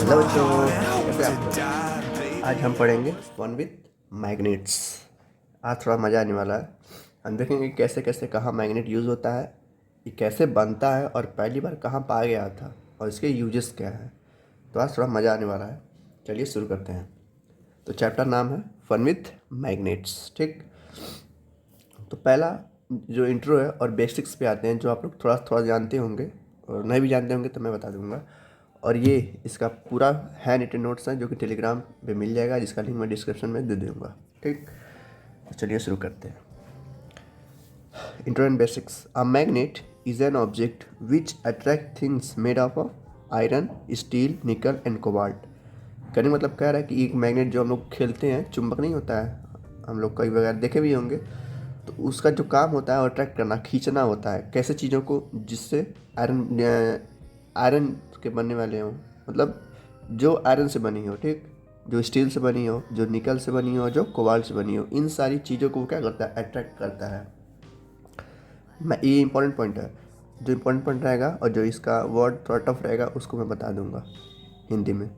Hello बच्चों, कैसे आप लोग। आज हम पढ़ेंगे वन विथ मैग्नेट्स। आज थोड़ा मज़ा आने वाला है। हम देखेंगे कैसे कैसे कहाँ मैग्नेट यूज़ होता है, ये कैसे बनता है और पहली बार कहाँ पाया गया था और इसके यूजेस क्या है। तो आज थोड़ा मज़ा आने वाला है। चलिए शुरू करते हैं। तो चैप्टर नाम है फन विथ मैग्नेट्स। ठीक, तो पहला जो इंट्रो है और बेसिक्स पे आते हैं, जो आप लोग थोड़ा थोड़ा जानते होंगे और नहीं भी जानते होंगे तो मैं बता दूंगा। और ये इसका पूरा हैंड रिटन नोट्स है जो कि टेलीग्राम पे मिल जाएगा, जिसका लिंक मैं डिस्क्रिप्शन में दे दूँगा। ठीक, तो चलिए शुरू करते हैं। Intro and basics. A magnet is an object which attract things made of iron, steel, निकल एंड कोबाल्ट। कहने का मतलब कह रहा है कि एक मैग्नेट जो हम लोग खेलते हैं, चुंबक नहीं होता है, हम लोग कई वगैरह देखे भी होंगे, तो उसका जो काम होता है वो अट्रैक्ट करना, खींचना होता है कैसे चीज़ों को, जिससे आयरन आयरन के बनने वाले हों, मतलब जो आयरन से बनी हो, ठीक, जो स्टील से बनी हो, जो निकल से बनी हो, जो कोबाल्ट से बनी हो, इन सारी चीज़ों को वो क्या करता है, अट्रैक्ट करता है। मैं ये इंपॉर्टेंट पॉइंट है, जो इंपॉर्टेंट पॉइंट रहेगा और जो इसका वर्ड थोड़ा टफ रहेगा उसको मैं बता दूंगा हिंदी में।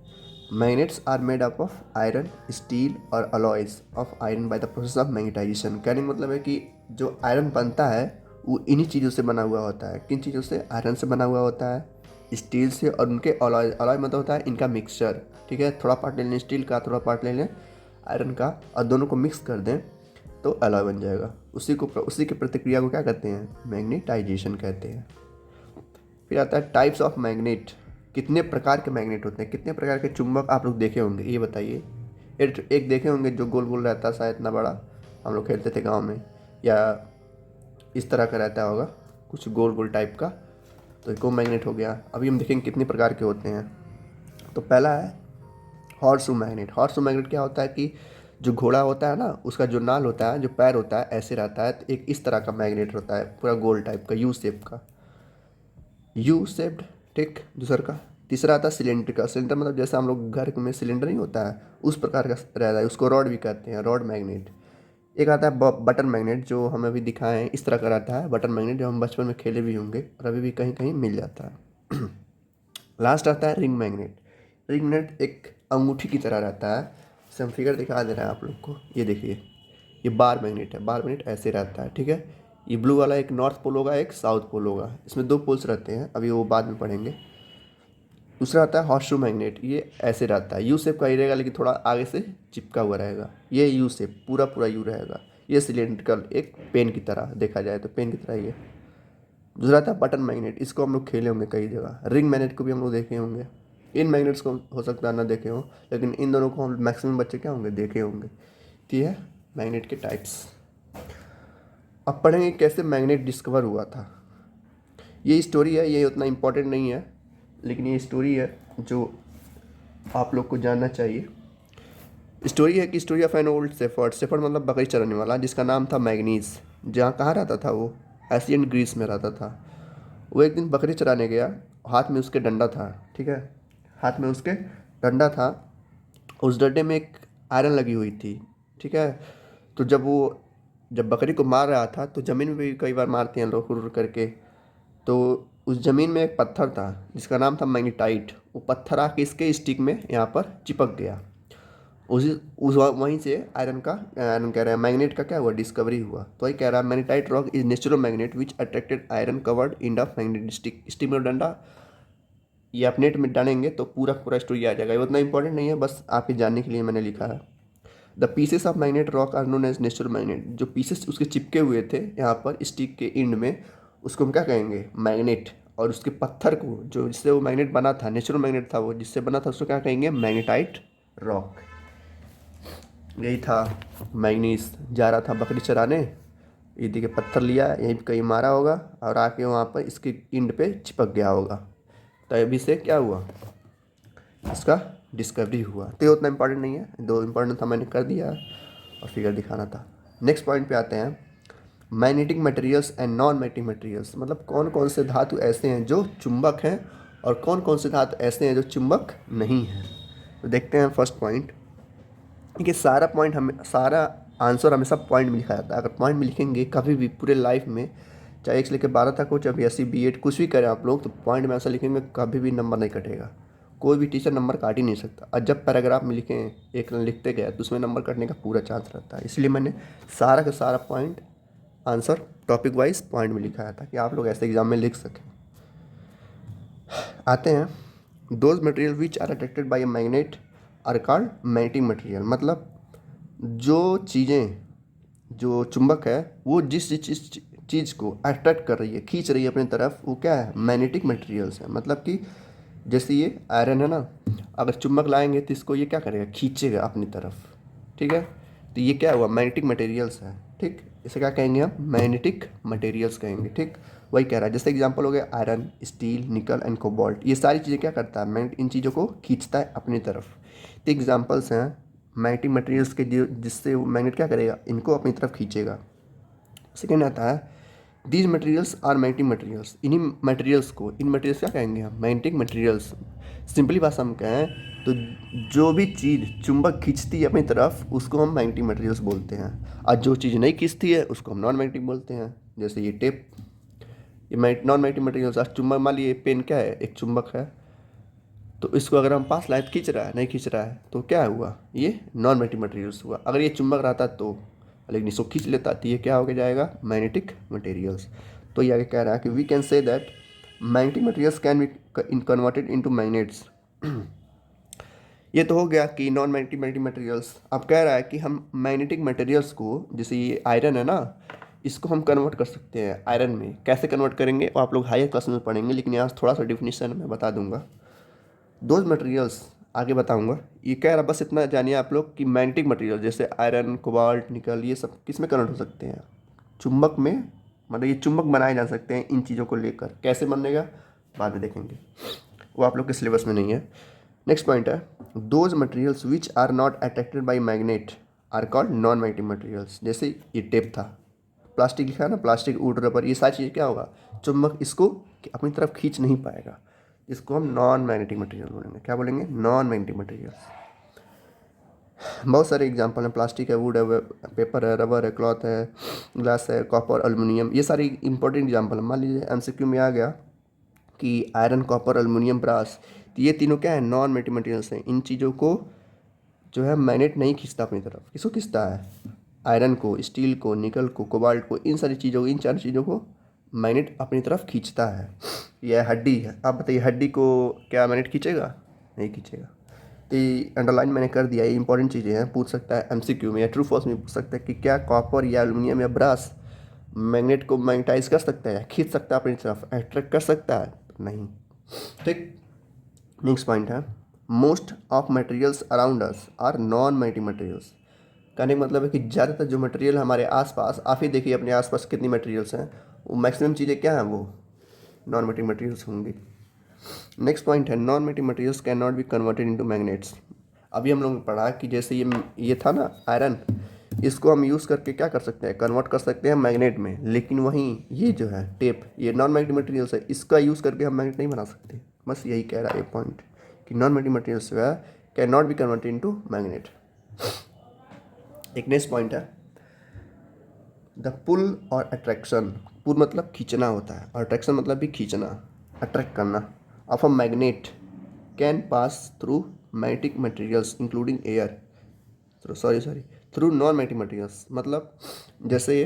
Magnets are made up of iron, steel और alloys of iron by the process of magnetisation. कहने का मतलब है कि जो आयरन बनता है वो इन्हीं चीज़ों से बना हुआ होता है। किन चीज़ों से? आयरन से बना हुआ होता है, स्टील से, और उनके अलॉय, अलॉय मतलब होता है इनका मिक्सचर। ठीक है, थोड़ा पार्ट ले लें स्टील का, थोड़ा पार्ट ले लें आयरन का, और दोनों को मिक्स कर दें तो अलॉय बन जाएगा। उसी की प्रतिक्रिया को क्या कहते हैं? मैग्नेटाइजेशन कहते हैं। फिर आता है टाइप्स ऑफ मैग्नेट। कितने प्रकार के मैग्नेट होते हैं, कितने प्रकार के चुंबक आप लोग देखे होंगे ये बताइए। एक देखे होंगे जो गोल गोल रहता है, शायद इतना बड़ा, हम लोग खेलते थे गांव में, या इस तरह का रहता होगा कुछ गोल गोल टाइप का, तो एक वो मैग्नेट हो गया। अभी हम देखेंगे कितने प्रकार के होते हैं। तो पहला है हॉर्स मैग्नेट। हॉर्स मैग्नेट क्या होता है कि जो घोड़ा होता है ना, उसका जो नाल होता है, जो पैर होता है, ऐसे रहता है, तो एक इस तरह का मैग्नेट होता है, पूरा गोल टाइप का, यू शेप का, यू शेप्ड। ठीक, दूसरा का। तीसरा आता है सिलेंडर का। सिलेंडर मतलब जैसा हम लोग घर में सिलेंडर नहीं होता है, उस प्रकार का रहता है, उसको रॉड भी कहते हैं, रॉड मैग्नेट। एक आता है बटन मैग्नेट, जो हमें अभी दिखाए हैं, इस तरह का रहता है बटन मैग्नेट, जो हम बचपन में खेले भी होंगे और अभी भी कहीं कहीं मिल जाता है। लास्ट आता है रिंग मैग्नेट। रिंग मैग्नेट एक अंगूठी की तरह रहता है। इसे हम फिगर दिखा दे रहे हैं आप लोग को, ये देखिए, ये बार मैग्नेट है। बार मैग्नेट ऐसे रहता है, ठीक है। ये ब्लू वाला एक नॉर्थ पोल होगा, एक साउथ पोल होगा, इसमें दो पोल्स रहते हैं, अभी वो बाद में पढ़ेंगे। दूसरा आता है हॉर्स शू मैग्नेट। ये ऐसे रहता है, यू शेप का ही रहेगा, लेकिन थोड़ा आगे से चिपका हुआ रहेगा। ये यू शेप, पूरा पूरा यू रहेगा। ये सिलेंड्रिकल, एक पेन की तरह, देखा जाए तो पेन की तरह ही है। दूसरा था बटन मैग्नेट। इसको हम लोग खेले होंगे कई जगह। रिंग मैग्नेट को भी हम लोग देखे होंगे। इन मैग्नेट्स को हो सकता है ना देखे हों, लेकिन इन दोनों को हम मैक्सिमम बच्चे क्या होंगे, देखे होंगे। तो ये है मैग्नेट के टाइप्स। अब पढ़ेंगे कैसे मैग्नेट डिस्कवर हुआ था। ये स्टोरी है, ये उतना इम्पोर्टेंट नहीं है, लेकिन ये स्टोरी है जो आप लोग को जानना चाहिए। स्टोरी है कि story of an old shepherd. Shepherd मतलब बकरी चराने वाला, जिसका नाम था मैग्नीज। जहाँ कहाँ रहता था वो? एशियन ग्रीस में रहता था। वो एक दिन बकरी चराने गया, हाथ में उसके डंडा था, ठीक है, हाथ में उसके डंडा था। उस डंडे में एक आयरन लगी हुई थी, ठीक है। तो जब बकरी को मार रहा था, तो ज़मीन में भी कई बार मारते हैं लोग हुर करके, तो उस ज़मीन में एक पत्थर था जिसका नाम था मैग्नेटाइट। वो पत्थर आके इसके स्टिक में यहाँ पर चिपक गया। उस वहीं से आयरन का, आयरन कह रहा है, मैग्नेट का क्या हुआ, डिस्कवरी हुआ। तो वही कह रहा है, magnetite rock is natural magnet which attracted iron covered in the magnetic stick. Stick में डंडा, ये आप नेट में डालेंगे तो पूरा पूरा स्टोरी आ जाएगा। ये उतना इंपॉर्टेंट नहीं है, बस आप ये जानने के लिए मैंने लिखा है। The pieces of magnet rock are known as natural magnet. जो पीसेस उसके चिपके हुए थे यहाँ पर स्टिक के एंड में, उसको हम क्या कहेंगे, मैग्नेट। और उसके पत्थर को, जो जिससे वो मैग्नेट बना था, नेचुरल मैग्नेट था वो जिससे बना था, उसको क्या कहेंगे, मैग्नेटाइट रॉक। यही था। मैग्नीज जा रहा था बकरी चराने, ये देखिए पत्थर लिया, यहीं पे कहीं मारा होगा और आके वहाँ पर इसके इंड पे चिपक गया होगा। तो अभी से क्या हुआ, इसका डिस्कवरी हुआ। तो ये उतना इंपॉर्टेंट नहीं है, दो इंपॉर्टेंट था मैंने कर दिया और फिगर दिखाना था। नेक्स्ट पॉइंट पे आते हैं, magnetic materials and non magnetic materials. मतलब कौन कौन से धातु ऐसे हैं जो चुंबक हैं और कौन कौन से धातु ऐसे हैं जो चुंबक नहीं हैं। तो देखते हैं फर्स्ट पॉइंट। देखिए सारा पॉइंट, हमें सारा आंसर हमेशा पॉइंट में लिखा जाता है। अगर पॉइंट में लिखेंगे कभी भी पूरे लाइफ में, चाहे 1 से लेकर 12 तक हो, चाहे BSc B.Ed कुछ भी करें आप लोग, तो पॉइंट में ऐसा लिखेंगे कभी भी नंबर नहीं कटेगा। कोई भी टीचर नंबर काट ही नहीं सकता। और जब पैराग्राफ में लिखें एक लिखते गए तो उसमें नंबर कटने का पूरा चांस रहता है। इसलिए मैंने सारा का सारा point answer topic wise point में लिखा है ताकि आप लोग ऐसे एग्जाम में लिख सकें। आते हैं, those material which are attracted by a magnet are called magnetic material. मतलब जो चीज़ें, जो चुंबक है वो जिस चीज़ को अट्रैक्ट कर रही है, खींच रही है अपनी तरफ, वो क्या है, मैग्नेटिक मटेरियल्स है। मतलब कि जैसे ये आयरन है ना, अगर चुंबक लाएंगे तो इसको ये क्या करेगा, खींचेगा अपनी तरफ, ठीक है। तो ये क्या हुआ, मैग्नेटिक मटेरियल्स है, ठीक। इसे क्या कहेंगे हम, मैग्नेटिक मटेरियल्स कहेंगे, ठीक। वही कह रहा है, जैसे एग्जांपल हो गया आयरन, स्टील, निकल एंड कोबाल्ट। ये सारी चीज़ें क्या करता है, मैग्नेट इन चीज़ों को खींचता है अपनी तरफ। तो एग्जाम्पल्स हैं मैग्नेटिक मटेरियल्स के, जो जिससे वो मैग्नेट क्या करेगा, इनको अपनी तरफ खींचेगा। सेकेंड आता है, these materials are magnetic materials. इन्हीं मटेरियल्स को, इन मटेरियल्स क्या कहेंगे हम, मैग्नेटिक मटेरियल्स। सिंपली भाषा हम कहें तो जो भी चीज़ चुंबक खींचती है अपनी तरफ उसको हम मैग्नेटिक मटेरियल्स बोलते हैं, और जो चीज़ नहीं खींचती है उसको हम नॉन मैग्नेटिक बोलते हैं। जैसे ये टेप, ये नॉन मैग्नेटिक मटेरियल्स। आज चुंबक, मान लीजिए पेन क्या है, एक चुंबक है, तो इसको अगर हम पास लाए तो खींच रहा है, नहीं खींच रहा है, तो क्या हुआ, ये नॉन मैग्नेटिक मटेरियल्स हुआ। अगर ये चुंबक रहता तो, लेकिन इसको खींच लेता तो ये क्या हो गया जाएगा, मैग्नेटिक मटेरियल्स। तो ये आगे कह रहा है कि we can say that magnetic materials can be converted into magnets. ये तो हो गया कि नॉन मैग्नेटिक मटेरियल्स। अब कह रहा है कि हम मैग्नेटिक मटेरियल्स को, जैसे ये आयरन है ना, इसको हम कन्वर्ट कर सकते हैं आयरन में। कैसे कन्वर्ट करेंगे वो आप लोग हायर क्लास में पढ़ेंगे, लेकिन यहाँ थोड़ा सा डिफिनीशन मैं बता दूंगा। दोज मटेरियल्स आगे बताऊंगा। ये कह रहा, बस इतना जानिए आप लोग कि मैग्नेटिक मटेरियल जैसे आयरन, कोबाल्ट, निकल, ये सब किस में कन्वर्ट हो सकते हैं, चुंबक में। मतलब ये चुंबक बनाए जा सकते हैं इन चीज़ों को लेकर। कैसे बनेगा बाद में देखेंगे, वो आप लोग के सिलेबस में नहीं है। नेक्स्ट पॉइंट है, those materials which are not attracted by magnet are called non magnetic materials. जैसे ये टेप था, प्लास्टिक लिखा है ना, प्लास्टिक, वुड, रबर, ये सारी चीज़ें क्या होगा, चुंबक इसको अपनी तरफ खींच नहीं पाएगा, इसको हम नॉन मैग्नेटिक मटेरियल बोलेंगे। क्या बोलेंगे, नॉन मैग्नेटिक मटेरियल्स। बहुत सारे एग्जांपल हैं, प्लास्टिक है, वुड है, पेपर है, रबर है, क्लॉथ है, ग्लास है, कॉपर, एल्युमिनियम, ये सारी इंपॉर्टेंट एग्जांपल है। मान लीजिए एमसीक्यू में आ गया कि आयरन, कॉपर, एल्युमिनियम, ब्रास, तो ये तीनों क्या है, नॉन मैग्नेटिक मटेरियल्स हैं। इन चीज़ों को जो है मैग्नेट नहीं खींचता अपनी तरफ। किसको खींचता है, आयरन को, स्टील को, निकल को, कोबाल्ट को, इन सारी चीज़ों को, इन चार चीज़ों को मैग्नेट अपनी तरफ खींचता है। यह हड्डी है, आप बताइए हड्डी को क्या मैग्नेट खींचेगा, नहीं खींचेगा। तो अंडरलाइन मैंने कर दिया, ये इंपॉर्टेंट चीज़ें हैं, पूछ सकता है एमसीक्यू में या ट्रू फॉल्स में पूछ सकता है कि क्या कॉपर या एल्युमिनियम या ब्रास मैग्नेट को मैग्नेटाइज कर सकता है, खींच सकता है अपनी तरफ, अट्रैक्ट कर सकता है, नहीं, ठीक। नेक्स्ट पॉइंट है, most of materials around us are non magnetic materials. कहने का मतलब है कि ज़्यादातर जो मटेरियल हमारे आसपास, आप ही देखिए अपने आसपास कितनी मटेरियल्स हैं, वो मैक्सिमम चीज़ें क्या हैं, वो नॉन मैग्नेटिक मटेरियल्स होंगी। नेक्स्ट पॉइंट है, non magnetic materials can not be converted into magnets. अभी हम लोगों ने पढ़ा कि जैसे ये था ना आयरन, इसको हम यूज़ करके क्या कर सकते हैं, कन्वर्ट कर सकते हैं मैग्नेट में। लेकिन वहीं ये जो है टेप, ये नॉन मैग्नेटिक मटेरियल्स है, इसका यूज़ करके हम मैग्नेट नहीं बना सकते। बस यही कह रहा है ये पॉइंट कि नॉन मैग्नेटिक मटेरियल्स जो है can not be converted into magnet. एक नेक्स्ट पॉइंट है, द पुल और अट्रैक्शन। पुल मतलब खींचना होता है, और अट्रैक्शन मतलब भी खींचना, अट्रैक्ट करना। Of a magnet can pass through magnetic materials including air, sorry through non magnetic materials. मतलब जैसे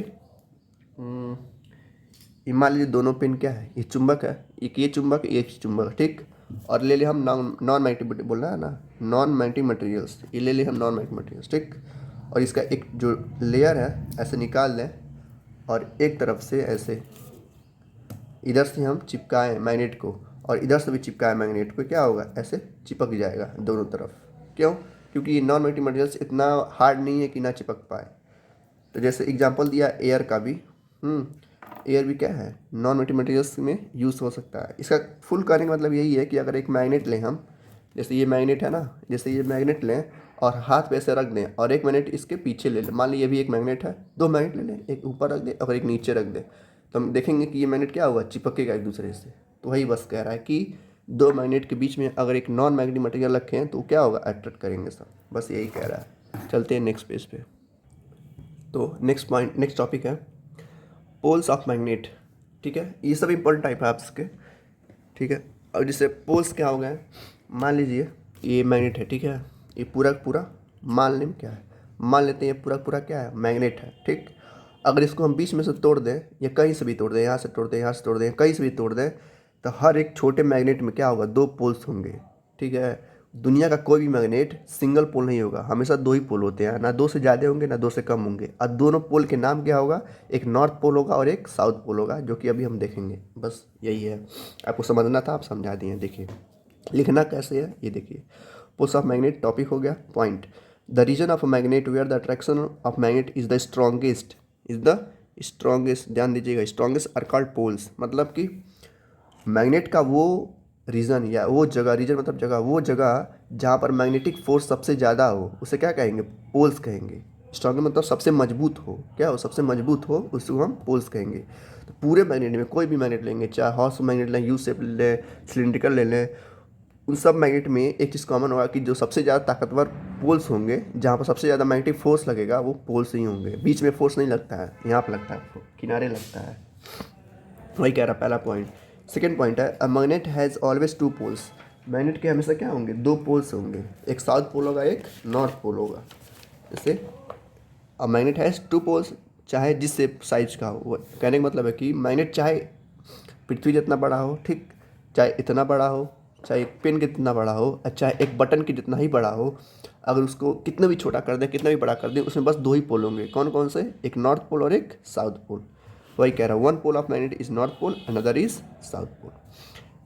ये मान लीजिए दोनों पिन क्या है, ये चुंबक है, एक ये चुंबक, एक चुंबक, ठीक। और ले ले हम नॉन मैग्नेटिक, बोल रहा है ना, नॉन मैग्नेटिक मटेरियल्स, ये ले ले हम नॉन मैग्नेटिक मटेरियल्स, ठीक। और इसका एक जो लेयर है ऐसे निकाल लें, और एक तरफ से ऐसे इधर से हम चिपकाएं मैग्नेट को, और इधर से भी चिपकाएं मैग्नेट को, क्या होगा, ऐसे चिपक जाएगा दोनों तरफ। क्यों, क्योंकि ये नॉन मैग्नेटिक मटेरियल्स इतना हार्ड नहीं है कि ना चिपक पाए। तो जैसे एग्जांपल दिया एयर का भी, एयर भी क्या है, नॉन मैग्नेटिक मटेरियल्स में यूज़ हो सकता है। इसका फुल कहने का मतलब यही है कि अगर एक मैग्नेट लें हम, जैसे ये मैग्नेट है ना, जैसे ये मैग्नेट लें और हाथ पे ऐसे रख दें, और एक मैग्नेट इसके पीछे ले लें। मान लीजिए ये भी एक मैग्नेट है, दो मैग्नेट ले लें, एक ऊपर रख दें और एक नीचे रख दें, तो हम देखेंगे कि ये मैग्नेट क्या हुआ, चिपकेगा एक दूसरे से। तो वही बस कह रहा है कि दो मैग्नेट के बीच में अगर एक नॉन मैग्नेटिक मटेरियल रखें तो क्या होगा, अट्रैक्ट करेंगे सब। बस यही कह रहा है। चलते हैं नेक्स्ट पेज पे। तो नेक्स्ट टॉपिक है पोल्स ऑफ मैग्नेट, ठीक है। ये सब इंपॉर्टेंट टाइप है आपके, ठीक है। और जिससे पोल्स क्या हो गए, मान लीजिए ये मैग्नेट है, ठीक है, ये पूरा का पूरा मान लें क्या है, मान लेते हैं ये पूरा का पूरा क्या है, मैग्नेट है, ठीक। अगर इसको हम बीच में से तोड़ दें या कहीं से भी तोड़ दें, यहाँ से तोड़ दें, यहाँ से तोड़ दें, कहीं से भी तोड़ दें, तो हर एक छोटे मैग्नेट में क्या होगा, दो पोल्स होंगे, ठीक है। दुनिया का कोई भी मैग्नेट सिंगल पोल नहीं होगा, हमेशा दो ही पोल होते हैं, ना दो से ज़्यादा होंगे ना दो से कम होंगे। और दोनों पोल के नाम क्या होगा, एक नॉर्थ पोल होगा और एक साउथ पोल होगा, जो कि अभी हम देखेंगे। बस यही है, आपको समझना था, आप समझा दिए। देखिए लिखना कैसे है ये देखिए। पोल्स ऑफ मैग्नेट टॉपिक हो गया। Point, the region of magnet where the attraction of magnet is the strongest, is the strongest, ध्यान दीजिएगा, स्ट्रॉन्गेस्ट आर कॉल्ड पोल्स। मतलब कि मैग्नेट का वो रीजन या वो जगह, रीजन मतलब जगह, वो जगह जहाँ पर मैग्नेटिक फोर्स सबसे ज़्यादा हो उसे क्या कहेंगे, पोल्स कहेंगे। स्ट्रॉन्ग मतलब सबसे मजबूत हो, क्या हो, सबसे मजबूत हो, उसको हम पोल्स कहेंगे। तो पूरे मैग्नेट में कोई भी मैग्नेट लेंगे, चाहे हॉर्स मैग्नेट लें, यू शेप ले लें, सिलिंड्रिकल ले लें, उन सब मैग्नेट में एक चीज़ कॉमन होगा कि जो सबसे ज़्यादा ताकतवर पोल्स होंगे, जहाँ पर सबसे ज़्यादा मैग्नेटिक फोर्स लगेगा वो पोल्स ही होंगे। बीच में फोर्स नहीं लगता है, यहाँ पर लगता है, किनारे लगता है। वही कह रहा पहला पॉइंट। सेकेंड पॉइंट है, a magnet has always two poles. Magnet के हमेशा क्या होंगे, दो पोल्स होंगे, एक साउथ पोल होगा, एक नॉर्थ पोल होगा। जैसे a magnet has two poles, चाहे जिस साइज का हो। कहने का मतलब है कि मैग्नेट चाहे पृथ्वी जितना बड़ा हो, ठीक, चाहे इतना बड़ा हो, चाहे एक पेन कितना बड़ा हो, चाहे एक बटन की जितना ही बड़ा हो, अगर उसको कितना भी छोटा कर दें, कितना भी बड़ा कर दें, उसमें बस दो ही पोल होंगे। कौन कौन से, एक नॉर्थ पोल और एक साउथ पोल। वही कह रहा हूँ, one pole of magnet is north pole, another is south pole.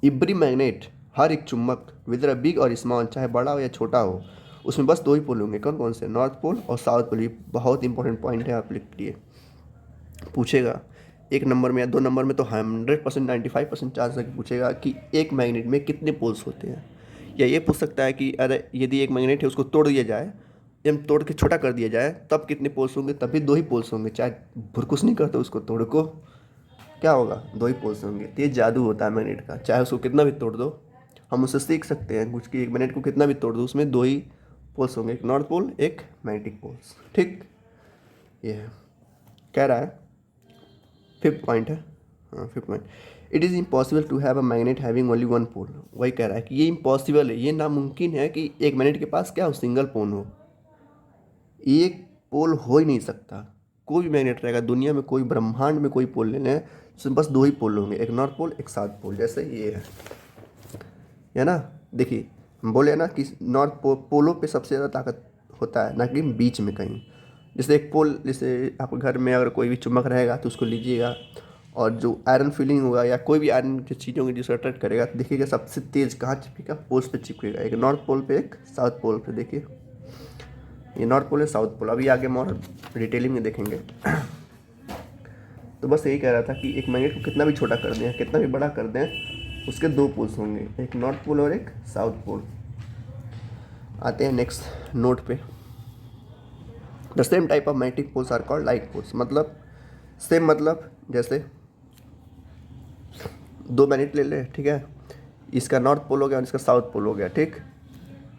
Every magnet, हर एक चुंबक, विदर बिग और स्मॉल, चाहे बड़ा हो या छोटा हो, उसमें बस दो ही पोल होंगे। कौन कौन से, नॉर्थ पोल और साउथ पोल। ये बहुत इंपॉर्टेंट पॉइंट है, आप लिख लिए, पूछेगा एक नंबर में या दो नंबर में तो 100%, 95% चांस है कि पूछेगा कि एक मैग्नेट में कितने पोल्स होते हैं। या ये पूछ सकता है कि अरे यदि एक मैग्नेट है उसको तोड़ दिया जाए, या तोड़ के छोटा कर दिया जाए, तब कितने पोल्स होंगे, तब भी दो ही पोल्स होंगे, चाहे भुरकुस नहीं करते उसको तोड़ को, क्या होगा, दो ही पोल्स होंगे। तो ये जादू होता है मैग्नेट का, चाहे उसको कितना भी तोड़ दो, हम उससे सीख सकते हैं कुछ कि एक मैग्नेट को कितना भी तोड़ दो, उसमें दो ही पोल्स होंगे, एक नॉर्थ पोल, एक मैग्नेटिक पोल्स, ठीक। ये है, कह रहा है फिफ्थ पॉइंट है, हाँ fifth point, it is impossible to have a magnet having only one pole. वही कह रहा है कि ये इम्पॉसिबल है, ये नामुमकिन है कि एक मैग्नेट के पास क्या हो, सिंगल पोल हो। एक पोल हो ही नहीं सकता। कोई भी मैग्नेट रहेगा दुनिया में, कोई ब्रह्मांड में कोई पोल ले लें, उसमें बस दो ही पोल होंगे, एक नॉर्थ पोल, एक साउथ पोल। जैसे ये है ना, देखिए हम बोले ना कि नॉर्थ पोलों पे सबसे ज़्यादा ताकत होता है, ना कि बीच में कहीं। जैसे एक पोल, जैसे आपके घर में अगर कोई भी चुम्बक रहेगा तो उसको लीजिएगा, और जो आयरन फीलिंग होगा या कोई भी आयरन की चीज़ होंगी जिसको अट्रैक्ट करेगा, तो देखिएगा सबसे तेज़ कहाँ चिपकेगा, पोल्स पे चिपकेगा, एक नॉर्थ पोल पे, एक साउथ पोल पे। देखिए ये नॉर्थ पोल है, साउथ पोल, अभी आगे मोर डिटेलिंग में देखेंगे। तो बस यही कह रहा था कि एक मैग्नेट को कितना भी छोटा कर दें, कितना भी बड़ा कर दें, उसके दो पोल्स होंगे, एक नॉर्थ पोल और एक साउथ पोल। आते हैं नेक्स्ट नोट पे। The same type of magnetic poles are called like poles. मतलब सेम मतलब जैसे दो मैग्नेट ले ले, ठीक है, इसका नॉर्थ पोल हो गया और इसका साउथ पोल हो गया, ठीक।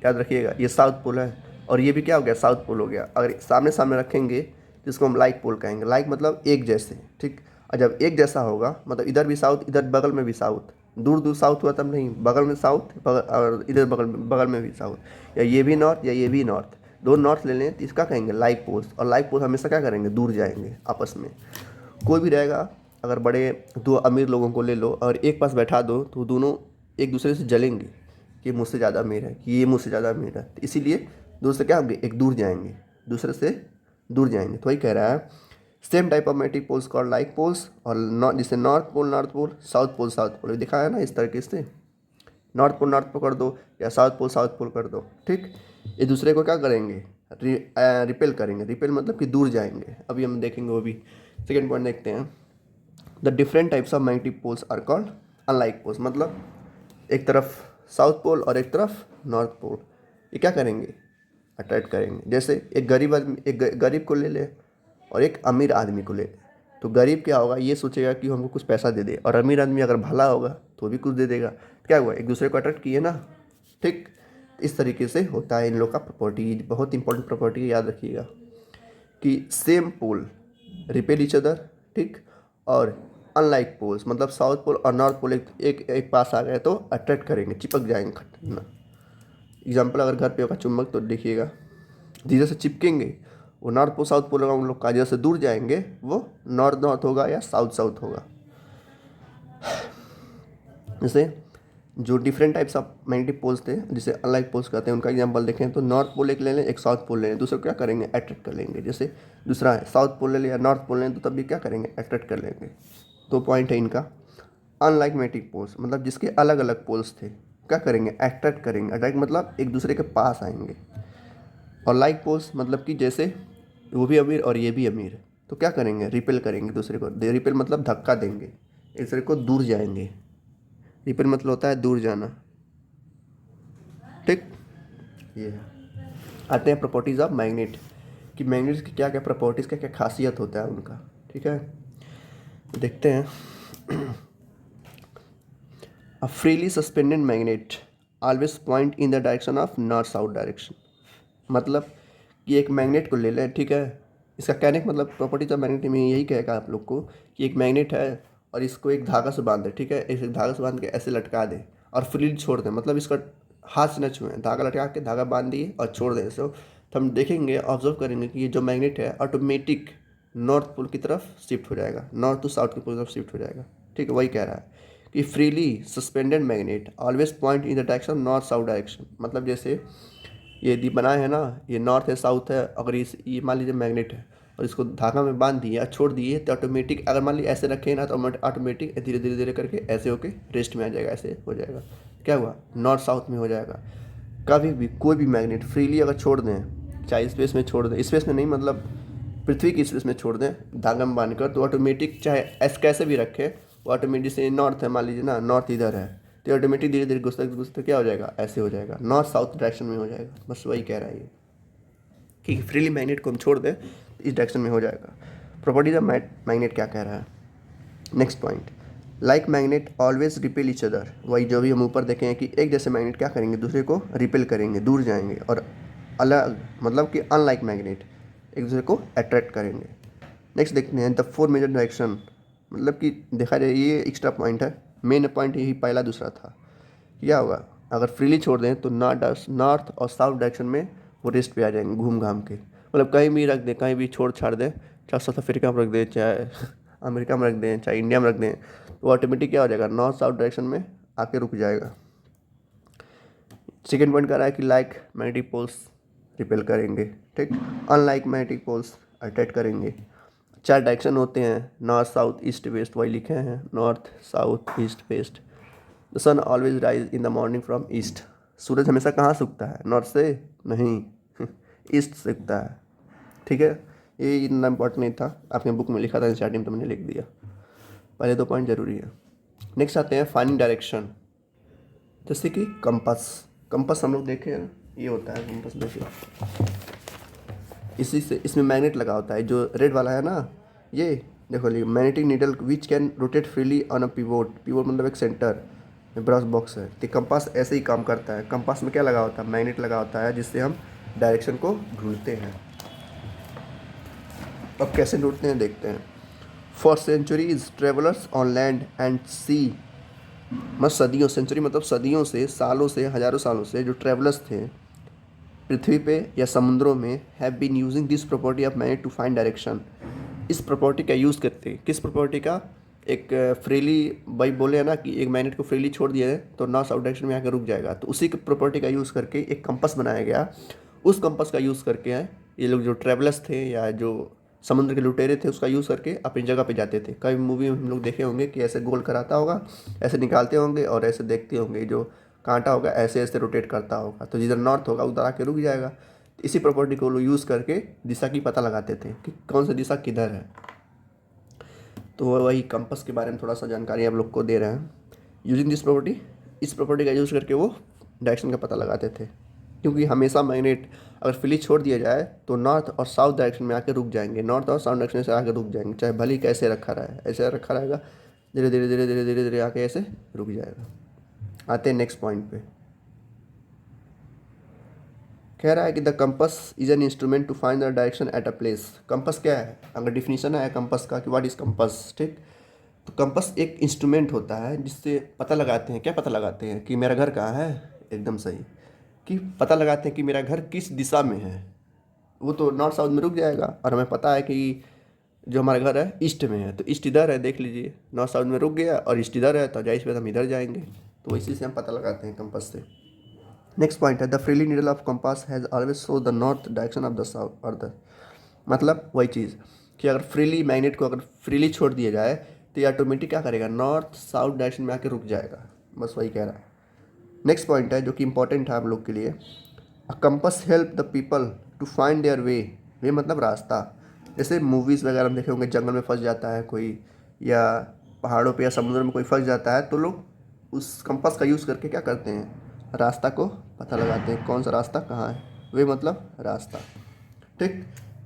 याद रखिएगा ये साउथ पोल है और ये भी क्या हो गया, साउथ पोल हो गया। अगर सामने सामने रखेंगे तो इसको हम लाइक पोल कहेंगे। लाइक मतलब एक जैसे, ठीक। और जब एक जैसा होगा मतलब इधर भी साउथ, इधर बगल में भी साउथ, दूर दूर साउथ हुआ तब नहीं, बगल में साउथ, बगल और इधर बगल में भी साउथ, या ये भी नॉर्थ या ये भी नॉर्थ, दो नॉर्थ ले लें तो इसका कहेंगे लाइक पोल्स। और लाइक पोल हमेशा क्या करेंगे, दूर जाएंगे आपस में। कोई भी रहेगा, अगर बड़े दो अमीर लोगों को ले लो और एक पास बैठा दो तो दोनों एक दूसरे से जलेंगे कि ये मुझसे ज़्यादा अमीर है, कि ये मुझसे ज़्यादा अमीर है। तो इसीलिए दूर से क्या होंगे, एक दूर जाएंगे, दूसरे से दूर जाएंगे। तो वही कह रहा है, same type of magnetic poles called like poles. और जैसे नॉर्थ पोल, साउथ पोल दिखाया है ना इस तरीके से, नॉर्थ पोल कर दो या साउथ पोल कर दो, ठीक। ये दूसरे को क्या करेंगे, रिपेल करेंगे। रिपेल मतलब कि दूर जाएंगे, अभी हम देखेंगे वो भी। सेकेंड पॉइंट देखते हैं, the different types of magnetic poles are called unlike poles. मतलब एक तरफ साउथ पोल और एक तरफ नॉर्थ पोल, ये क्या करेंगे, अट्रैक्ट करेंगे। जैसे एक गरीब आदमी, एक गरीब को ले ले और एक अमीर आदमी को ले ले, तो गरीब क्या होगा, ये सोचेगा कि हमको कुछ पैसा दे दे, और अमीर आदमी अगर भला होगा तो भी कुछ दे देगा। क्या हुआ, एक दूसरे को अट्रैक्ट किए ना, ठीक। इस तरीके से होता है इन लोग का प्रॉपर्टी। बहुत इंपॉर्टेंट प्रॉपर्टी याद रखिएगा कि same pole repel each other, ठीक। और अनलाइक पोल्स मतलब साउथ पोल और नॉर्थ पोल एक पास आ गए तो अट्रैक्ट करेंगे, चिपक जाएंगे, एग्जाम्पल अगर घर पे होगा चुंबक तो देखिएगा धीरे से चिपकेंगे, वो नॉर्थ पोल साउथ पोल होगा उन लोग का, जैसे दूर जाएंगे वो नॉर्थ नॉर्थ होगा या साउथ साउथ होगा। जैसे जो different types of magnetic poles थे जिसे अनलाइक पोल्स कहते हैं, उनका एग्जांपल देखें तो नॉर्थ पोल एक ले लें, एक साउथ पोल ले लें, दूसरे को क्या करेंगे अट्रैक्ट कर लेंगे। जैसे दूसरा है साउथ पोल ले लें या नॉर्थ पोल लें तो तब भी क्या करेंगे अट्रैक्ट कर लेंगे। तो पॉइंट है इनका अनलाइक मैग्नेटिक पोल्स मतलब जिसके अलग अलग पोल्स थे क्या करेंगे अट्रैक्ट करेंगे। अट्रैक्ट मतलब एक दूसरे के पास आएंगे। और लाइक पोल्स मतलब कि जैसे वो भी अमीर और ये भी अमीर तो क्या करेंगे रिपेल करेंगे दूसरे को। रिपेल मतलब धक्का देंगे, एक दूसरे को दूर जाएंगे। रिपेल मतलब होता है दूर जाना। ठीक, ये है। आते हैं प्रॉपर्टीज़ ऑफ मैग्नेट कि मैग्नेट्स की क्या क्या प्रॉपर्टीज़, क्या क्या खासियत होता है उनका। ठीक है, देखते हैं। A freely suspended magnet always point in the direction of north south direction. मतलब कि एक मैग्नेट को ले लें, ठीक है, इसका कहने का मतलब प्रॉपर्टीज ऑफ मैग्नेट में यही कहेगा आप लोग को कि एक मैग्नेट है और इसको एक धागा से बांध दे, ठीक है, एक धागा से बांध के ऐसे लटका दे और फ्रीली छोड़ दें, मतलब इसका हाथ से न छुएं, धागा लटका के धागा बांध दिए और छोड़ दें। तो हम देखेंगे ऑब्जर्व करेंगे कि ये जो मैग्नेट है ऑटोमेटिक नॉर्थ पोल की तरफ शिफ्ट हो जाएगा, नॉर्थ टू साउथ की पोल की तरफ शिफ्ट हो जाएगा। ठीक है, वही कह रहा है कि freely suspended magnet always point in the direction north south direction. मतलब जैसे ये यदि बनाए है ना, ये नॉर्थ है साउथ है, अगर इस ये मान लीजिए मैग्नेट है और इसको धागा में बांध दिए या छोड़ दिए तो ऑटोमेटिक, अगर मान लीजिए ऐसे रखे ना तो ऑटोमेटिक धीरे धीरे धीरे करके ऐसे होके रेस्ट में आ जाएगा, ऐसे हो जाएगा। क्या हुआ नॉर्थ साउथ में हो जाएगा। कभी भी कोई भी मैग्नेट फ्रीली अगर छोड़ दें, चाहे स्पेस में छोड़ दें, स्पेस में नहीं मतलब पृथ्वी की स्पेस में छोड़ दें धागा में बांध कर, तो ऑटोमेटिक चाहे ऐसे कैसे भी रखें वो ऑटोमेटिक से नॉर्थ है मान लीजिए ना, नॉर्थ इधर है तो ऑटोमेटिक धीरे धीरे घुसते घुसते क्या हो जाएगा ऐसे हो जाएगा, नॉर्थ साउथ डायरेक्शन में हो जाएगा। बस वही कह रहा है ये कि फ्रीली मैग्नेट को हम छोड़ दें तो इस डायरेक्शन में हो जाएगा। प्रॉपर्टीज ऑफ मैग्नेट क्या कह रहा है। Next point, like magnet always repel each other. वही जो भी हम ऊपर देखें हैं कि एक जैसे मैग्नेट क्या करेंगे दूसरे को रिपेल करेंगे, दूर जाएंगे, और अलग मतलब कि अनलाइक मैग्नेट एक दूसरे को अट्रैक्ट करेंगे। नेक्स्ट देखते हैं द फोर मेजर डायरेक्शन। मतलब कि देखा जाए ये एक्स्ट्रा पॉइंट है, मेन पॉइंट यही पहला दूसरा था। क्या होगा अगर फ्रीली छोड़ दें तो नॉर्थ और साउथ डायरेक्शन में वो रेस्ट पे आ जाएंगे घूम घाम के, मतलब कहीं भी रख दें, कहीं भी छोड़ छाड़ दें, चाहे साउथ अफ्रीका में रख दें, चाहे अमेरिका में रख दें, चाहे इंडिया में रख दें, तो ऑटोमेटिक क्या हो जाएगा नॉर्थ साउथ डायरेक्शन में आके रुक जाएगा। सेकेंड पॉइंट कर रहा है कि लाइक मैग्नेटिक पोल्स रिपेल करेंगे, ठीक, अनलाइक मैग्नेटिक पोल्स अट्रैक्ट करेंगे। चार डायरेक्शन होते हैं नॉर्थ साउथ ईस्ट वेस्ट, वही लिखे हैं north south east west. The sun always rise in the morning from east. सूरज हमेशा कहाँ से उगता है, नॉर्थ से नहीं ईस्ट से उगता है। ठीक है, ये इतना इम्पोर्टेंट नहीं था, आपने बुक में लिखा था स्टार्टिंग तो मैंने लिख दिया, पहले दो पॉइंट जरूरी है। नेक्स्ट आते हैं फाइंडिंग डायरेक्शन, जैसे कि कंपास। कंपास हम लोग देखे हैं ये होता है कंपास, देखिए इसी से इसमें मैग्नेट लगा होता है, जो रेड वाला है ना ये देखो लिए magnetic needle which can rotate freely on a pivot. Pivot मतलब एक सेंटर में ब्रश बॉक्स है, तो कंपास ऐसे ही काम करता है। कंपास में क्या लगा होता है मैग्नेट लगा होता है जिससे हम डायरेक्शन को ढूंढते हैं। अब कैसे ढूंढते हैं देखते हैं। For centuries travellers on land and sea, मतलब सदियों, सेंचुरी मतलब सदियों से, सालों से, हजारों सालों से जो ट्रेवलर्स थे पृथ्वी पे या समुद्रों में have been using this property of magnet to find direction. इस प्रॉपर्टी का यूज़ करते हैं, किस प्रॉपर्टी का, एक फ्रीली भाई बोले हैं ना कि एक मैग्नेट को फ्रीली छोड़ दिया है तो नॉर्थ साउथ डायरेक्शन में आकर रुक जाएगा, तो उसी प्रॉपर्टी का यूज़ करके एक कंपास बनाया गया। उस कंपास का यूज़ करके ये लोग जो ट्रेवलर्स थे या जो समुद्र के लुटेरे थे उसका यूज़ करके अपनी जगह पे जाते थे। कई मूवी में हम लोग देखे होंगे कि ऐसे गोल कराता होगा, ऐसे निकालते होंगे और ऐसे देखते होंगे, जो कांटा होगा ऐसे ऐसे रोटेट करता होगा, तो जिधर नॉर्थ होगा उधर आके रुक जाएगा। इसी प्रॉपर्टी को लोग यूज़ करके दिशा की पता लगाते थे कि कौन सी दिशा किधर है। तो वही कंपास के बारे में थोड़ा सा जानकारी आप लोग को दे रहे हैं। यूजिंग दिस प्रॉपर्टी, इस प्रॉपर्टी का यूज़ करके वो डायरेक्शन का पता लगाते थे, क्योंकि हमेशा मैग्नेट अगर फ्रीली छोड़ दिया जाए तो नॉर्थ और साउथ डायरेक्शन में आके रुक जाएंगे, नॉर्थ और साउथ डायरेक्शन से आके रुक जाएंगे, चाहे भले ही कैसे रखा रहा है, ऐसे रखा रहेगा, धीरे धीरे धीरे धीरे धीरे धीरे आके ऐसे रुक जाएगा। आते हैं नेक्स्ट पॉइंट पे, कह रहा है कि the compass is an instrument to find the direction at a place. Compass क्या है, अगर डिफिनीशन है कंपास का कि व्हाट इज कंपास, ठीक, तो कंपास एक इंस्ट्रूमेंट होता है जिससे पता लगाते हैं, क्या पता लगाते हैं कि मेरा घर कहाँ है, एकदम सही, कि पता लगाते हैं कि मेरा घर किस दिशा में है। वो तो नॉर्थ साउथ में रुक जाएगा, और हमें पता है कि जो हमारा घर है ईस्ट में है, तो ईस्ट इधर है, देख लीजिए नॉर्थ साउथ में रुक गया और ईस्ट इधर है, तो जाहिर सी बात हम इधर जाएंगे। तो इसी से हम पता लगाते हैं कंपास से। नेक्स्ट पॉइंट है the freely needle of compass has always show the north direction of the south earth. मतलब वही चीज़ कि अगर फ्रीली मैग्नेट को अगर फ्रीली छोड़ दिया जाए तो ये ऑटोमेटिक क्या करेगा, नॉर्थ साउथ डायरेक्शन में आके रुक जाएगा। बस वही कह रहा है। नेक्स्ट पॉइंट है जो कि इंपॉर्टेंट है आप लोग के लिए, a compass help the people to find their way. Way मतलब रास्ता। जैसे मूवीज़ वगैरह में देखे होंगे, जंगल में फंस जाता है कोई, या पहाड़ों पे या समुद्र में कोई फंस जाता है, तो लोग उस कंपास का यूज़ करके क्या करते हैं, रास्ता को पता लगाते हैं, कौन सा रास्ता कहाँ है। वे मतलब रास्ता। ठीक।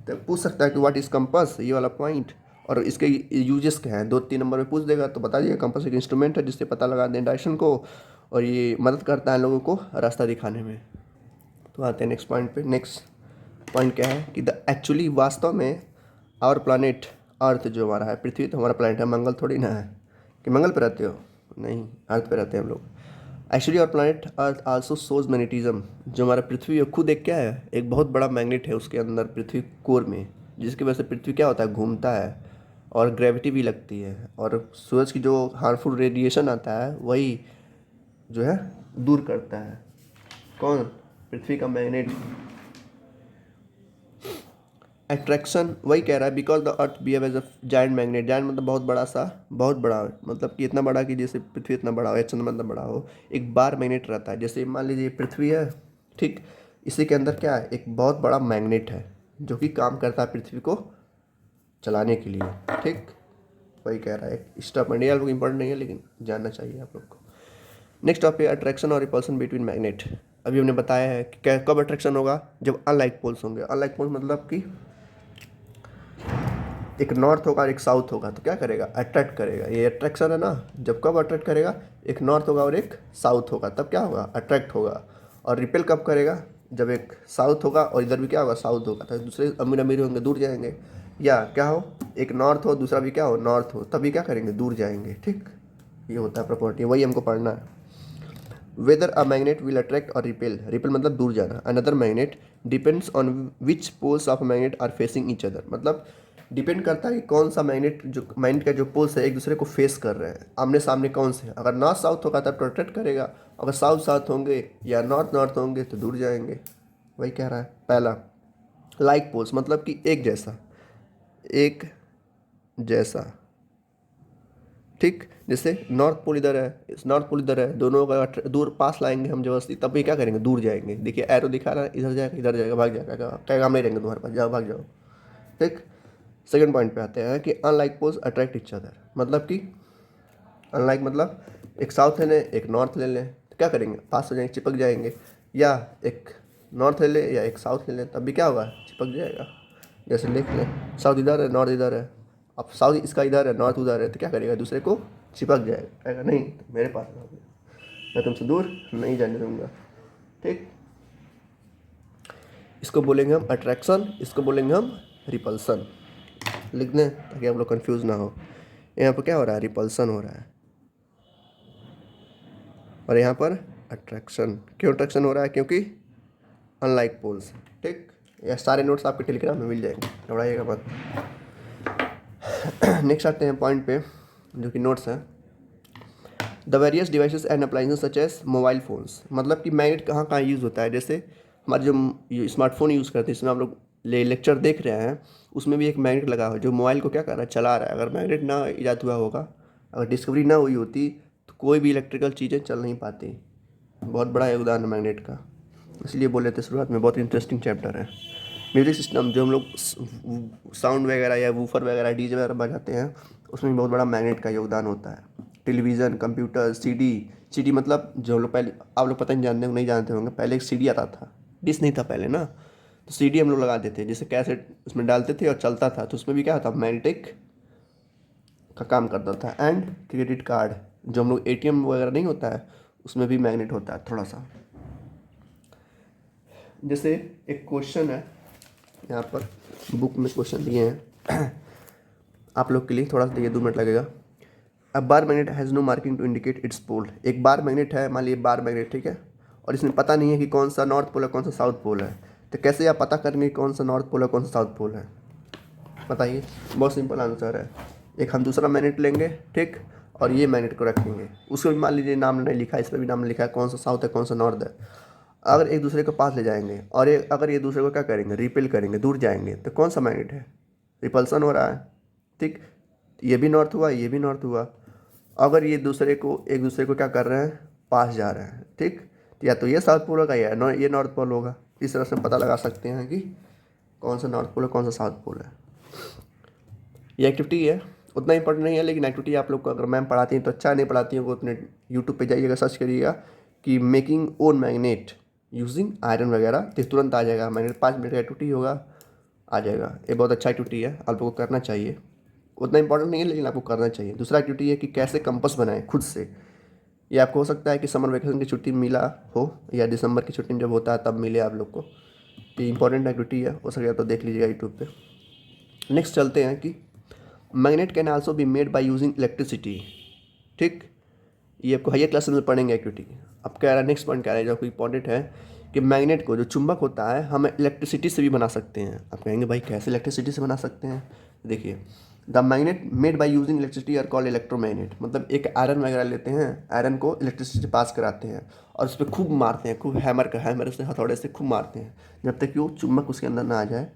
तो पूछ सकता है कि व्हाट इज़ कंपास, ये वाला पॉइंट, और इसके यूजेस क्या हैं, 2-3 नंबर में पूछ देगा तो बता दिए कंपास एक इंस्ट्रूमेंट है जिससे पता लगा दें डायरेक्शन को, और ये मदद करता है लोगों को रास्ता दिखाने में। तो आते हैं नेक्स्ट पॉइंट पे। नेक्स्ट पॉइंट क्या है कि द एक्चुअली वास्तव में आवर प्लानट अर्थ जो हमारा है, पृथ्वी तो हमारा प्लानट है, मंगल थोड़ी ना है कि मंगल पे रहते हो, नहीं, अर्थ पे रहते हैं हम लोग। एक्चुअली और प्लानट अर्थ आल्सो सोज मैग्नेटिज्म। जो हमारा पृथ्वी है खुद एक क्या है, एक बहुत बड़ा मैग्नेट है उसके अंदर पृथ्वी कोर में, जिसकी वजह से पृथ्वी क्या होता है, घूमता है और ग्रेविटी भी लगती है, और सूरज की जो हार्मफुल रेडिएशन आता है वही जो है दूर करता है। कौन, पृथ्वी का मैग्नेट। अट्रैक्शन वही कह रहा है because the earth behave as a giant magnet. Giant मतलब बहुत बड़ा सा, बहुत बड़ा, मतलब कि इतना बड़ा कि जैसे पृथ्वी इतना बड़ा हो या चंद्रमा इतना बड़ा हो, एक बार मैग्नेट रहता है। जैसे मान लीजिए पृथ्वी है, ठीक, इसी के अंदर क्या है, एक बहुत बड़ा मैग्नेट है जो कि काम करता है पृथ्वी को चलाने के लिए। ठीक, वही कह रहा है। एक्स्ट्रा पॉइंट ये लोग इंपॉर्टेंट नहीं है लेकिन जानना चाहिए आप लोग को। नेक्स्ट टॉपिक अट्रैक्शन और रिपल्सन बिटवीन मैग्नेट। अभी हमने बताया है कि कब अट्रैक्शन होगा, जब अनलाइक पोल्स होंगे। अनलाइक पोल्स मतलब कि एक नॉर्थ होगा और एक साउथ होगा, तो क्या करेगा, अट्रैक्ट करेगा। ये अट्रैक्शन है ना, जब कब अट्रैक्ट करेगा, एक नॉर्थ होगा और एक साउथ होगा, तब क्या होगा, अट्रैक्ट होगा। और रिपेल कब करेगा, जब एक साउथ होगा और इधर भी क्या होगा, साउथ होगा, तो दूसरे अमीर अमीर होंगे, दूर जाएंगे। या क्या हो, एक नॉर्थ हो दूसरा भी क्या हो, नॉर्थ हो, तभी क्या करेंगे, दूर जाएंगे। ठीक, ये होता है प्रॉपर्टी, वही हमको पढ़ना है। Whether a magnet will attract और रिपेल, रिपेल मतलब दूर जाना, another magnet depends on which poles of magnet are facing each other. मतलब डिपेंड करता है कि कौन सा मैग्नेट, जो मैग्नेट का जो पोल्स है एक दूसरे को फेस कर रहे हैं, आमने सामने कौन से हैं। अगर नॉर्थ साउथ होगा तब तो अट्रैक्ट करेगा, अगर साउथ साउथ होंगे या नॉर्थ नॉर्थ होंगे तो दूर जाएंगे। वही कह रहा है। पहला लाइक पोल्स मतलब कि एक जैसा, एक जैसा। ठीक, जैसे नॉर्थ पोल इधर है, इस नॉर्थ पोल इधर है, दोनों का दूर पास लाएंगे हम जबरदस्ती, तब भी क्या करेंगे, दूर जाएंगे। देखिए एरो दिखा रहा है, इधर जाएगा इधर जाएगा, भाग जाएगा, क्या काम नहीं रहेंगे तुम्हारे पास, जाओ भाग जाओ। ठीक। सेकंड पॉइंट पे आते हैं कि unlike poles attract each other. मतलब कि अनलाइक मतलब एक साउथ ले लें एक नॉर्थ ले लें, तो क्या करेंगे, पास हो जाएंगे, चिपक जाएंगे। या एक नॉर्थ ले लें या एक साउथ ले लें, तब भी क्या होगा, चिपक जाएगा। जैसे लिख लें साउथ इधर है नॉर्थ इधर है, अब साउथ इसका इधर है नॉर्थ उधर है, तो क्या करेगा, दूसरे को चिपक जाएगा, कहेगा नहीं तो मेरे पास रहोगे, मैं तुमसे दूर नहीं जाने दूंगा। ठीक, इसको बोलेंगे हम अट्रैक्शन, इसको बोलेंगे हम रिपल्सन। लिख दें ताकि आप लोग कंफ्यूज ना हो। यहाँ पर क्या हो रहा है, रिपल्सन हो रहा है, और यहाँ पर अट्रैक्शन। क्यों अट्रैक्शन हो रहा है, क्योंकि अनलाइक पोल्स। ठीक, यह सारे नोट्स आपके टेलीग्राम में मिल जाएंगे, घबराइएगा मत। नेक्स्ट आते हैं पॉइंट पे जो कि नोट्स हैं। The various devices and appliances such as mobile phones. मतलब कि मैग्नेट कहाँ कहाँ यूज़ होता है। जैसे हमारे जो स्मार्टफोन यूज़ करते हैं, इसमें आप लोग लेक्चर देख रहे हैं, उसमें भी एक मैग्नेट लगा हो जो मोबाइल को क्या कर रहा है, चला रहा है। अगर मैग्नेट ना ईजाद हुआ होगा, अगर डिस्कवरी ना हुई होती तो कोई भी इलेक्ट्रिकल चीज़ें चल नहीं पाती। बहुत बड़ा योगदान है मैग्नेट का, इसलिए बोले थे शुरुआत में, बहुत इंटरेस्टिंग चैप्टर है। म्यूजिक सिस्टम जो हम लोग साउंड वगैरह या वूफर वगैरह डीजे वगैरह बजाते हैं, उसमें बहुत बड़ा मैग्नेट का योगदान होता है। Television, computer, CD. सीडी मतलब जो हम लोग पहले, आप लोग पता नहीं जानते होंगे, नहीं जानते होंगे, पहले एक सीडी आता था, डिश नहीं था पहले ना, तो सीडी हम लोग लगाते थे, जैसे कैसेट उसमें डालते थे और चलता था, तो उसमें भी क्या होता, मैग्नेटिक का काम करता था। एंड क्रेडिट कार्ड जो हम लोग एटीएम वगैरह नहीं होता है, उसमें भी मैग्नेट होता है थोड़ा सा। जैसे एक क्वेश्चन है यहाँ पर, बुक में क्वेश्चन दिए हैं आप लोग के लिए, थोड़ा सा देखिए, 2 मिनट लगेगा। अब bar magnet has no marking to indicate its pole. एक बार मैग्नेट है, मान लीजिए बार मैग्नेट, ठीक है, और इसमें पता नहीं है कि कौन सा नॉर्थ पोल है कौन सा साउथ पोल है, तो कैसे आप पता करेंगे कौन सा नॉर्थ पोल है कौन सा साउथ पोल है? बताइए। बहुत सिंपल आंसर है। एक हम दूसरा मैग्नेट लेंगे, ठीक, और ये मैग्नेट को रखेंगे, उसको भी मान लीजिए नाम नहीं लिखा है, इस पर भी नाम नहीं लिखा है कौन सा साउथ है कौन सा नॉर्थ है। अगर एक दूसरे के पास ले जाएंगे और अगर ये दूसरे को क्या करेंगे, रिपेल करेंगे, दूर जाएंगे, तो कौन सा मैग्नेट है? रिपल्सन हो रहा है, ठीक। ये भी नॉर्थ हुआ, ये भी नॉर्थ हुआ। अगर ये एक दूसरे को क्या कर रहे हैं, पास जा रहे हैं, ठीक, या तो ये साउथ पोल होगा या ये नॉर्थ पोल होगा। इस तरह से हम पता लगा सकते हैं कि कौन सा नॉर्थ पोल है कौन सा साउथ पोल है। ये एक्टिविटी है, उतना इंपॉर्टेंट नहीं है, लेकिन एक्टिविटी आप लोग को अगर मैम पढ़ाती हैं तो अच्छा, नहीं पढ़ाती हैं वो अपने यूट्यूब पे जाइएगा, सर्च करिएगा कि making own magnet using iron वगैरह, तो तुरंत आ जाएगा। मैग्नेट 5 मिनट का एक्टिविटी होगा, आ जाएगा। ये बहुत अच्छा एक्टिविटी है, आप लोगों को करना चाहिए। उतना इंपॉर्टेंट नहीं है लेकिन आपको करना चाहिए। दूसरा एक्टिविटी है कि कैसे कंपास बनाएं खुद से। ये आपको हो सकता है कि समर वेकेशन की छुट्टी मिला हो या दिसंबर की छुट्टी जब होता है तब मिले आप लोग को। ये इंपॉर्टेंट एक्टिविटी है, हो सकेगा तो देख लीजिएगा यूट्यूब पे। नेक्स्ट चलते हैं कि magnet can also be made by using electricity, ठीक। ये आपको हायर क्लास में पढ़ेंगे एक्टिविटी। अब कह रहा है, नेक्स्ट पॉइंट कह रहा है जो आपको इंपॉर्टेंट है कि मैग्नेट को, जो चुंबक होता है, हम इलेक्ट्रिसिटी से भी बना सकते हैं। आप कहेंगे भाई कैसे इलेक्ट्रिसिटी से बना सकते हैं? देखिए, the magnet made by using electricity are called electromagnet. मतलब एक आयरन वगैरह लेते हैं, आयरन को इलेक्ट्रिसिटी पास कराते हैं और उस पर खूब मारते हैं, खूब हैमर से, हथौड़े से खूब मारते हैं जब तक कि वो चुंबक उसके अंदर ना आ जाए।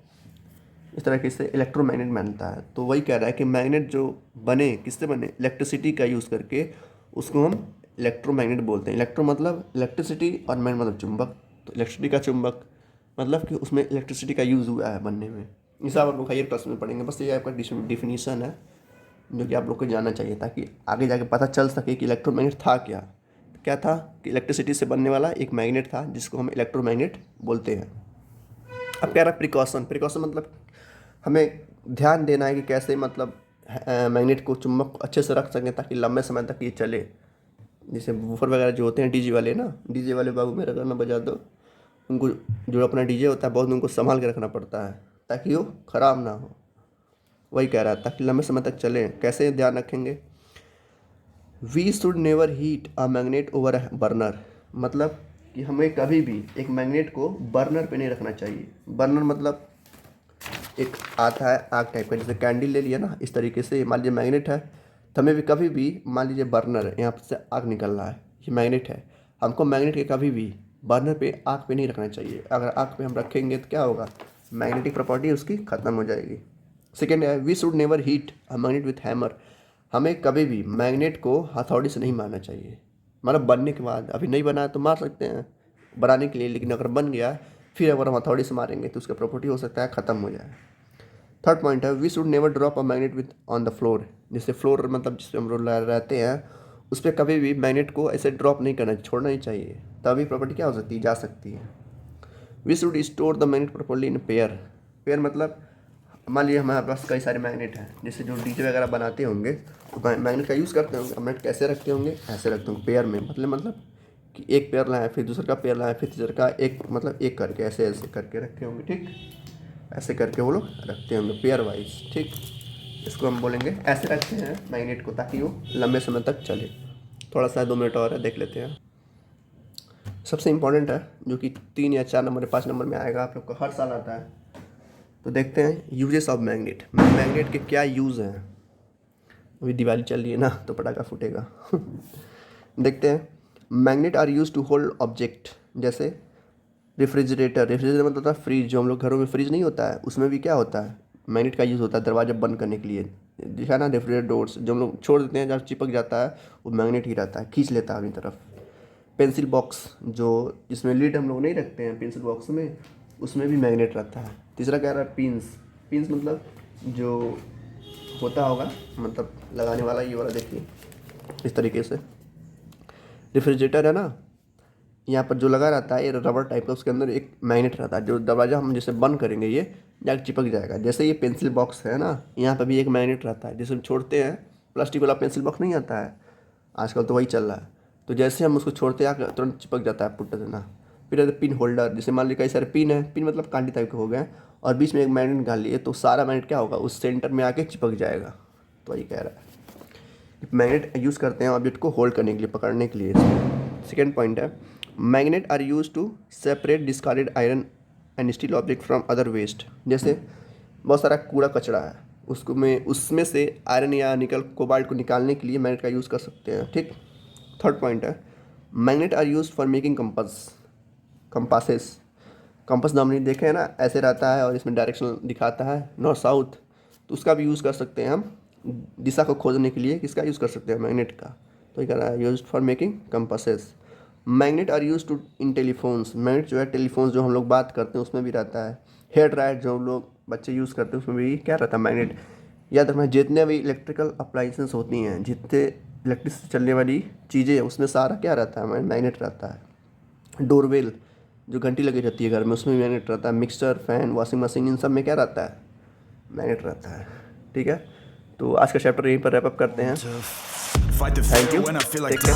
इस तरीके से इलेक्ट्रोमैग्नेट बनता है। तो वही कह रहा है कि मैग्नेट जो बने, किससे बने? इलेक्ट्रिसिटी का यूज़ करके, उसको हम इलेक्ट्रोमैग्नेट बोलते हैं। इलेक्ट्रो मतलब इलेक्ट्रिसिटी और मैग्नेट मतलब चुंबक। तो इलेक्ट्रिसिटी का चुंबक मतलब कि उसमें इलेक्ट्रिसिटी का यूज़ हुआ है बनने में। ये सब आप लोग हायर क्लास में पढ़ेंगे। बस ये आपका डिफिनीसन है जो कि आप लोग को जानना चाहिए, ताकि आगे जाके पता चल सके कि इलेक्ट्रोमैग्नेट था क्या। क्या था कि इलेक्ट्रिसिटी से बनने वाला एक मैग्नेट था जिसको हम इलेक्ट्रोमैग्नेट बोलते हैं। अब कह रहा है प्रिकॉशन मतलब हमें ध्यान देना है कि कैसे मतलब मैग्नेट को, चुंबक को अच्छे से रख सकें ताकि लंबे समय तक ये चले। जैसे वूफर वगैरह जो होते हैं डीजे वाले ना, डीजे वाले बाबू मेरा गाना बजा दो, उनको जो अपना डीजे होता है बहुत उनको संभाल के रखना पड़ता है ताकि वो ख़राब ना हो। वही कह रहा है ताकि लंबे समय तक चले। कैसे ध्यान रखेंगे? We should never heat a magnet over a burner. मतलब कि हमें कभी भी एक मैग्नेट को बर्नर पे नहीं रखना चाहिए। बर्नर मतलब एक आता है आग टाइप का, जैसे कैंडल ले लिया ना, इस तरीके से मान लीजिए मैग्नेट है, तो हमें भी कभी भी, मान लीजिए बर्नर है, यहाँ से आग निकल रहा है, ये मैग्नेट है, हमको मैग्नेट के कभी भी बर्नर पे, आग पे नहीं रखना चाहिए। अगर आग पे हम रखेंगे तो क्या होगा? मैग्नेटिक प्रॉपर्टी उसकी ख़त्म हो जाएगी। सेकेंड है, we should never heat a magnet with hammer. हमें कभी भी मैग्नेट को हथौड़ी से नहीं मारना चाहिए। मतलब बनने के बाद, अभी नहीं बना है तो मार सकते हैं बनाने के लिए, लेकिन अगर बन गया फिर अगर हम हथौड़ी से मारेंगे तो उसका प्रॉपर्टी हो सकता है ख़त्म हो जाए। थर्ड पॉइंट है, we should never drop a magnet with on the floor. जैसे फ्लोर मतलब जिस पे हम लोग रहते हैं उस पर कभी भी मैग्नेट को ऐसे ड्रॉप नहीं करना, छोड़ना ही चाहिए, तभी प्रॉपर्टी क्या हो सकती है? जा सकती है। We should store the magnet properly in pair. Pair मतलब मान लीजिए हमारे पास कई सारे मैग्नेट हैं, जैसे जो डीजे वगैरह बनाते होंगे तो मैग्नेट का यूज़ करते होंगे। मैग्नेट कैसे रखते होंगे? ऐसे रखते होंगे पेयर में। मतलब कि एक पेयर लाएँ, फिर दूसरे का पेयर लाएँ, फिर तीसरे का, एक मतलब एक करके ऐसे ऐसे करके रखे होंगे, ठीक, ऐसे करके वो लोग रखते होंगे पेयर वाइज, ठीक। इसको हम बोलेंगे, ऐसे रखते हैं मैग्नेट को ताकि वो लंबे समय तक चले। थोड़ा सा 2 मिनट और है, देख लेते हैं। सबसे इम्पोर्टेंट है जो कि 3 या 4 नंबर या 5 नंबर में आएगा, आप लोग को हर साल आता है। तो देखते हैं यूजेस ऑफ मैग्नेट। मैग्नेट के क्या यूज़ हैं? अभी दिवाली चल रही है ना तो पटाखा फूटेगा। देखते हैं। Magnet are use to hold object, जैसे रेफ्रिजरेटर मतलब होता है फ्रिज, जो हम लोग घरों में फ्रिज नहीं होता है उसमें भी क्या होता है? मैग्नेट का यूज़ होता है दरवाजा बंद करने के लिए। देखा ना, रेफ्रिजरेटर डोर्स जो हम लोग छोड़ देते हैं, जहाँ चिपक जाता है वो मैग्नेट ही रहता है, खींच लेता है अपनी तरफ। पेंसिल बॉक्स जो जिसमें लीड हम लोग नहीं रखते हैं पेंसिल बॉक्स में, उसमें भी मैग्नेट रहता है। तीसरा कह रहा है पिंस मतलब जो होता होगा, मतलब लगाने वाला, ये वाला देखिए इस तरीके से। रेफ्रिजरेटर है ना, यहाँ पर जो लगा रहता है ये रबर टाइप का, उसके अंदर एक मैग्नेट रहता है, जो दरवाज़ा हम जैसे बंद करेंगे ये जाकर चिपक जाएगा। जैसे ये पेंसिल बॉक्स है ना, यहाँ पर भी एक मैग्नेट रहता है, जिसे हम छोड़ते हैं, प्लास्टिक वाला पेंसिल बॉक्स नहीं आता है आजकल, तो वही चल रहा है। तो जैसे हम उसको छोड़ते हैं तुरंत चिपक जाता है पुट्टे से ना। फिर है पिन होल्डर, जैसे मान लीजिए कई सारे पिन है, पिन मतलब कांटे टाइप के हो गए और बीच में एक मैग्नेट निकाल लिए, तो सारा मैग्नेट क्या होगा? उस सेंटर में आके चिपक जाएगा। तो वही कह रहा है, मैग्नेट यूज़ करते हैं ऑब्जेक्ट को होल्ड करने के लिए, पकड़ने के लिए। सेकेंड पॉइंट है, magnet are use to separate discarded iron and steel object from other waste. जैसे बहुत सारा कूड़ा कचरा है, उसमें से आयरन या निकल कोबाल्ट को निकालने के लिए मैग्नेट का यूज़ कर सकते हैं। ठीक। थर्ड पॉइंट है, magnet are use for making compasses. Compass normally देखे हैं ना, ऐसे रहता है और इसमें डायरेक्शन दिखाता है नॉर्थ साउथ, तो उसका भी यूज़ कर सकते हैं हम दिशा को खोजने के लिए। किसका यूज़ कर सकते हैं? मैग्नेट का। तो ये कह रहा है use for making compasses. Magnet are use to in telephones. Magnet जो है टेलीफोन्स जो हम लोग बात करते हैं उसमें भी रहता है। हेयर ड्रायर जो हम लोग बच्चे यूज़ करते हैं उसमें भी क्या रहता है? मैग्नेट। याद रखना, जितने भी इलेक्ट्रिकल अप्लाइंसेस होती हैं, जितने इलेक्ट्रिक से चलने वाली चीज़ें हैं, उसमें सारा क्या रहता है? मैग्नेट रहता है। डोरबेल जो घंटी लगी रहती है घर में, उसमें भी मैग्नेट रहता है। मिक्सर, फैन, वॉशिंग मशीन, इन सब में क्या रहता है? मैग्नेट रहता है। ठीक है, तो आज का चैप्टर यहीं पर रैप अप करते हैं। Thank you, take care.